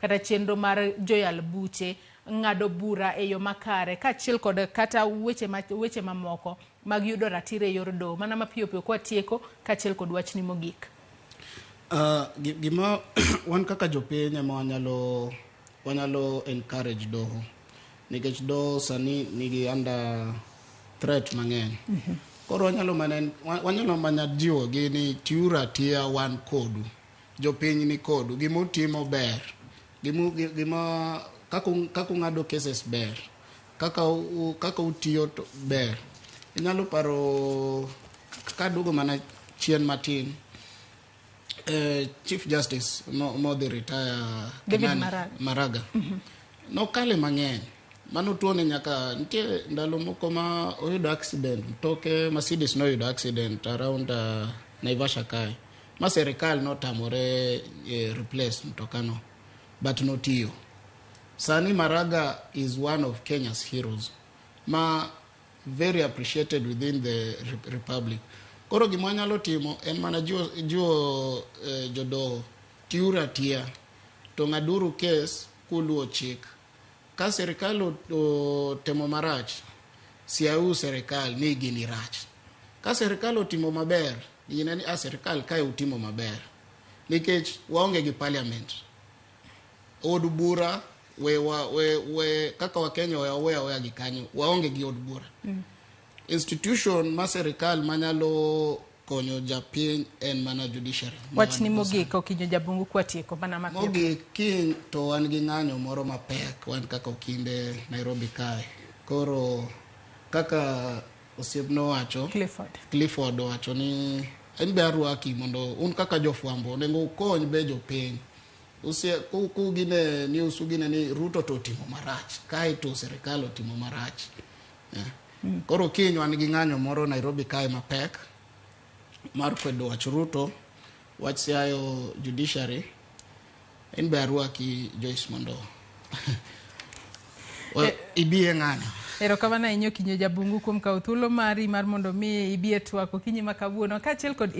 kata chenro mar joyal buche ng'ado bura e yo makare kaachiel kod kata weche mamoko mag yudo ratiro e yor doho. Mana mapiyo piyo kwa tieko kaachiel kod wachni mogik. Gima wan kaka jopiny ema wanyalo encourage doho, nikech doho sani nigi under threat mang'eny. Koro wanyalo mana jiwo gi ni tiura tiya wan kodu, jopiny ni kodu, gimutimo ber, gima kaka ng'ado cases ber, kaka utiyo ber. Inyalo paro kadugo mana chien matin, Chief Justice modhi retire David Maraga. Nokale mang'eny. Mano tuone nyaka nitie ndalo moko ma oyudo accident, mtoke Mercedes no oyudo accident around Naivasha kae. Ma serikal notamore replace mtokano, but notiyo. Sani Maraga is one of Kenya's heroes, very appreciated within the republic. Koro gima nyalo timo en mana jiwo jodoho tiura tiya to ng'aduru case kuluwo chik. Ka serikal otemo marach, siau serikal ni gini rach. Ka serikal otimo maber, yine ni serikal kae utimo maber. Nikech waonge gi parliament. Od bura we kaka wa Kenya we gi kanyo, waonge gi od bura. Institution ma serikal manyalo konyo japiny en mana judiciary. Wachni mogik Okinyo Jabungu kwa tieko mana mapiyo. Mogik kiny to wan gi ng'anyo moro mapek, wan kaka okinde Nairobi kae. Koro kaka osiepno wacho, Clifford wacho ni en be arwaki mondo un kaka jofwambo nego ukony be jopiny. Kugine news ugine ni Ruto to timo marach, kae to serikal otimo marach. Koro kiny wan gi ng'anyo moro Nairobi kae mapek mar kwedo wach Ruto, wach siayo judiciary. En be arwaki Joyce mondo ibie ng'anyo. Erokamano ahinya Okinyo Jabungu kuom kawo thuolo mari mar mondo mi ibie twak okinyi ma kawuono kaachiel kod